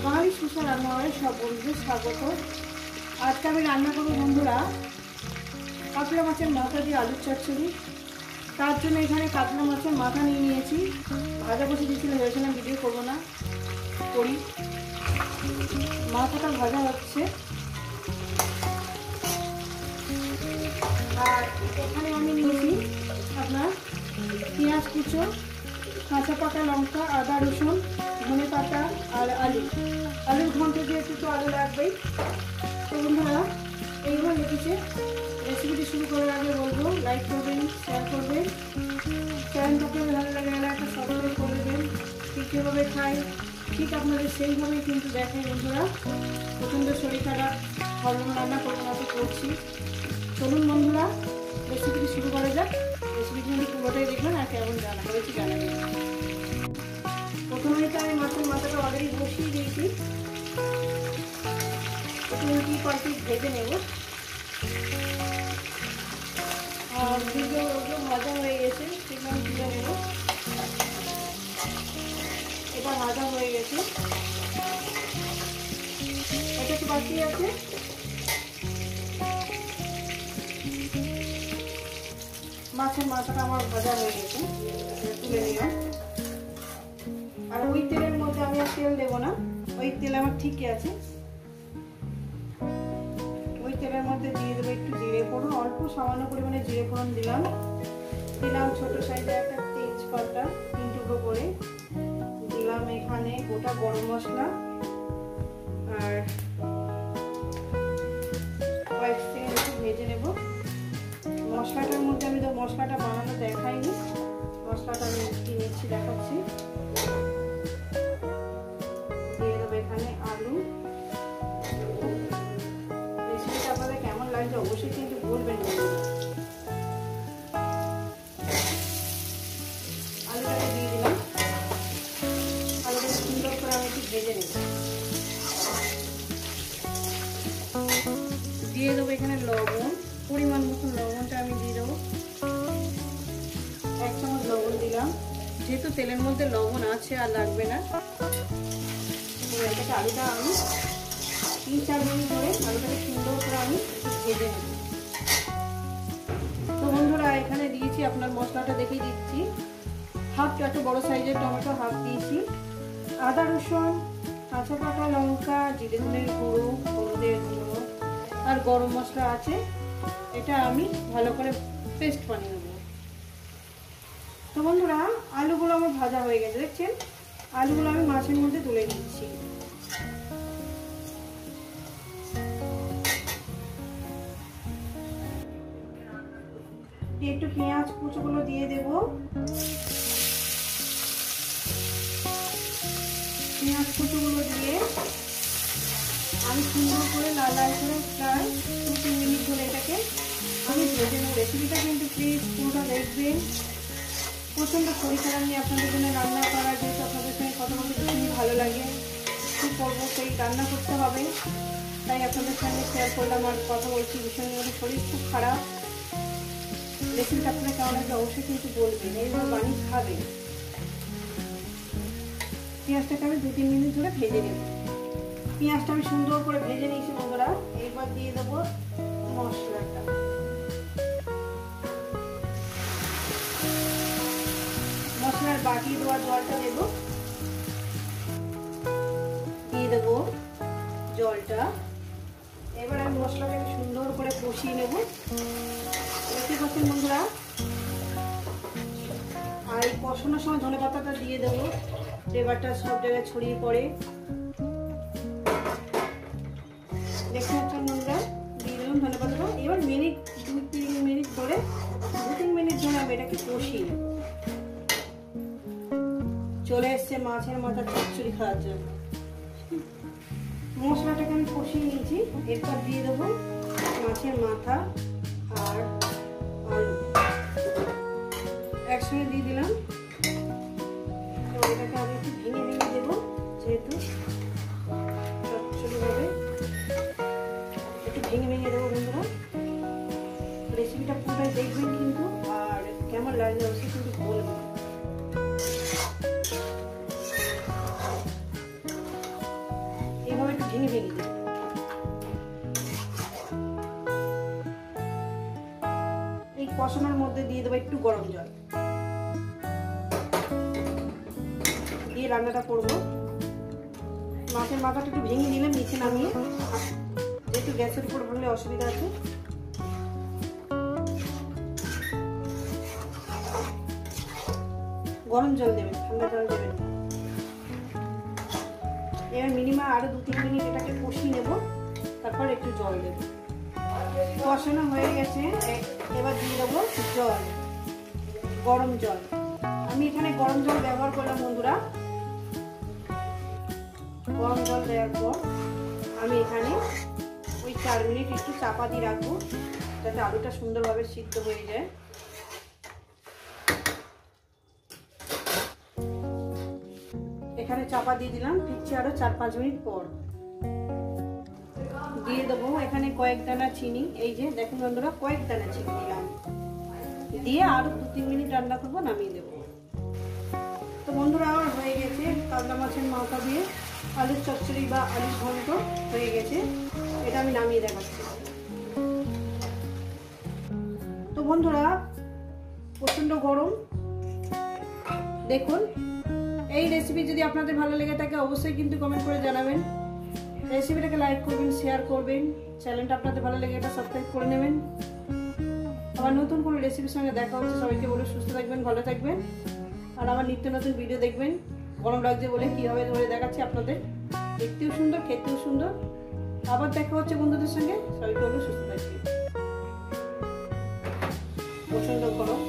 বাঙালি সুস্বাদু রান্নাঘরে সব বন্ধুদের স্বাগত। আজকে আমি রান্না করব বন্ধুরা কাতলা মাছের মাথা দিয়ে আলুর চচ্চড়ি। তার জন্য এখানে কাতলা মাছের মাথা নিয়ে নিয়েছি, ভাজা বসে দিয়েছিল, ভেবেছিলাম ভিডিও করবো না, করি। মাথাটা ভাজা হচ্ছে। আর এখানে আমি নিয়েছি আপনার পেঁয়াজ কুচো, কাঁচা পাকা লঙ্কা, আদা রসুন, ধনে পাতা আর আলুর ঘন্ট দিয়ে একটু আলু লাগবেই। তো বন্ধুরা এইভাবে রেখেছে। রেসিপিটি শুরু করার আগে বলবো লাইক করবেন, শেয়ার করবেন, চ্যানেলটা আপনাদের ভালো লাগে একটা সাবস্ক্রাইব করে দেবেন। ঠিক যেভাবে খাই ঠিক আপনাদের সেইভাবেই কিন্তু দেখাই বন্ধুরা। প্রচণ্ড শরীর খারাপ, ভালো রান্না করবো না তো করছি। চলুন বন্ধুরা রেসিপিটি শুরু করা যাক। রেসিপিটি কিন্তু পুরোটাই দেখবেন আর কেমন রান্না করেছি জানাবেন। প্রথমেই তো আমি মাছের মাথাটা অলরেডি বসিয়ে দিয়েছি, একটু উল্টি পাল্টি ভেজে নেব। আর ওগুলো ভাজা হয়ে গেছে, সেগুলো আমি তুলে নেব। এটা ভাজা হয়ে গেছে, এটা একটু বাকি আছে। মাছের মাথাটা আমার ভাজা হয়ে গেছে, তুলে নিলাম। আর ওই তেলের মধ্যে আমি আর তেল দেবো না, ওই তেল আমার ঠিকই আছে। ওই তেলের মধ্যে দিয়ে দেবো একটু জিরে ফোড়ন, অল্প সামান্য পরিমাণে জিরে ফোড়ন দিলাম। ছোট সাইজের একটা তেজপাতা 3 টুকরো করে দিলাম। এখানে গোটা গরম মশলা আর কয়েক সেকেন্ড একটু ভেজে নেব। মশলাটার মধ্যে আমি তো মশলাটা বানানো দেখাইনি, মশলাটা আমি কিনেছি দেখাচ্ছি। দিয়ে দেবো এখানে আলু। রেসিপিটা আপনাদের কেমন লাগছে অবশ্যই কিন্তু বলবেন। আলুটাকে দিয়ে দিলাম, আলুটাকে সুন্দর করে আমি একটু ভেজে নেব। দিয়ে দেবো এখানে লবণ, পরিমাণ মতন লবণটা আমি দিয়ে দেবো। 1 চামচ লবণ দিলাম, যেহেতু তেলের মধ্যে লবণ আছে আর লাগবে না। এটাকে আলুটা আমি 3-4 মিনিট ধরে আলুটাকে সুন্দর করে আমি ভেজে নেব। তো বন্ধুরা এখানে দিয়েছি আপনার মশলাটা দেখিয়ে দিচ্ছি। একটা বড় সাইজের টমেটো হাফ দিয়েছি, আদা রসুন, কাঁচা পাকা লঙ্কা, জিরে ধনের গুঁড়ো, হলুদের গুঁড়ো আর গরম মশলা আছে। এটা আমি ভালো করে পেস্ট বানিয়ে নেব। তো বন্ধুরা আলুগুলো আমার ভাজা হয়ে গেছে, দেখছেন? আলুগুলো আমি মাছের মধ্যে তুলে নিচ্ছি। একটু পেঁয়াজ কুচোগুলো দিয়ে দেব। পেঁয়াজ কুচোগুলো দিয়ে আমি সুন্দর করে লাল লাল করে প্রায় 2-3 মিনিট ধরে এটাকে আমি ভেজে নেব। রেসিপিটা কিন্তু প্লিজ পুরোটা দেখবেন। প্রচণ্ড শরীর খারাপ নিয়ে আপনাদের জন্য রান্না করা, যেহেতু আপনাদের সঙ্গে কথা বলতে ভীষণই ভালো লাগে। কী করবো, সেই রান্না করতে হবে, তাই আপনাদের সঙ্গে শেয়ার করলাম আর কথা বলছি। ভীষণ শরীর খুব খারাপ। রেসিপিটা আপনারা কেমন লাগবে অবশ্যই কিন্তু বলবেন, এইভাবে বানিয়ে খাবেন। পেঁয়াজটাকে আমি 2-3 মিনিট ধরে ভেজে নেব। পেঁয়াজটা আমি সুন্দর করে ভেজে নিয়েছি বন্ধুরা। এবার দিয়ে দেবো মশলাটা। মশলার বাটি দেওয়া জলটা দেব, দিয়ে দেবো জলটা। এবার আমি মশলাটাকে সুন্দর করে কষিয়ে নেব। দেখতে পাচ্ছেন বন্ধুরা। আর এই কষানোর সময় ধনে পাতাটা দিয়ে দেবো, ফ্লেভারটা সব জায়গায় ছড়িয়ে পড়ে। দেখতে পাচ্ছেন বন্ধুরা, দিয়ে দিলাম ধনে পাতাটা। এবার 2-3 মিনিট ধরে আমি এটাকে কষিয়ে নেব। চলে এসছে মাছের মাথা চচ্চড়ি খাওয়ার জন্য। মশলাটাকে আমি কষিয়ে নিয়েছি। এরপর দিয়ে দেবো মাছের মাথা আর আলু একসঙ্গে দিয়ে দিলাম। এটাকে আমি একটু ভেঙে দেবো, যেহেতু চচ্চড়ি হবে একটু ভেঙে দেবো বন্ধুরা। রেসিপিটা পুরোটাই দেখবেন কিন্তু, আর কেমন লাগবে অবশ্যই কিন্তু বলবেন। ভেঙে ভেঙে দেবো। এই কষানোর মধ্যে দিয়ে দেবো একটু গরম জল, দিয়ে রান্নাটা করবো। মাছের মাথাটা একটু ভেঙে নিলাম নিচে নামিয়ে, যেহেতু গ্যাসের উপর ভাঙলে অসুবিধা আছে। গরম জল দেবেন, ঠান্ডা জল দেবেন। এবার মিনিমাম আরো 2-3 মিনিট এটাকে কষিয়ে নেব, তারপর একটু জল দেব। কষানো হয়ে গেছে, এবার দিয়ে দেবো জল, গরম জল। আমি এখানে গরম জল ব্যবহার করলাম বন্ধুরা। গরম জল দেওয়ার পর আমি এখানে ওই 4 মিনিট একটু চাপা দিয়ে রাখবো, যাতে আলুটা সুন্দরভাবে সিদ্ধ হয়ে যায়। এখানে চাপা দিয়ে দিলাম, ফিরছি আরো 4-5 মিনিট পর। দিয়ে দেবো এখানে কয়েক দানা চিনি, এই যে দেখুন বন্ধুরা কয়েক দানা চিনি দিলাম, দিয়ে আরো 2-3 মিনিট রান্না করবো, নামিয়ে দেবো। তো বন্ধুরা আমার হয়ে গেছে কাতলা মাছের মাথা দিয়ে আলুর চচ্চড়ি বা আলুর ঘন্ট হয়ে গেছে। এটা আমি নামিয়ে দেখাচ্ছি। তো বন্ধুরা প্রচন্ড গরম, দেখুন এই রেসিপি যদি আপনাদের ভালো লেগে থাকে অবশ্যই কিন্তু কমেন্ট করে জানাবেন। রেসিপিটাকে লাইক করবেন, শেয়ার করবেন, চ্যানেলটা আপনাদের ভালো লেগে এটা সাবস্ক্রাইব করে নেবেন। আবার নতুন কোনো রেসিপির সঙ্গে দেখা হচ্ছে। সবাইকে বলে সুস্থ থাকবেন, ভালো থাকবেন, আর আমার নিত্য নতুন ভিডিও দেখবেন। গরম লাগছে বলে কীভাবে ধরে দেখাচ্ছি আপনাদের, দেখতেও সুন্দর, খেতেও সুন্দর। আবার দেখা হচ্ছে বন্ধুদের সঙ্গে। সবাইকে বলে সুস্থ থাকবেন। প্রচন্ড গরম।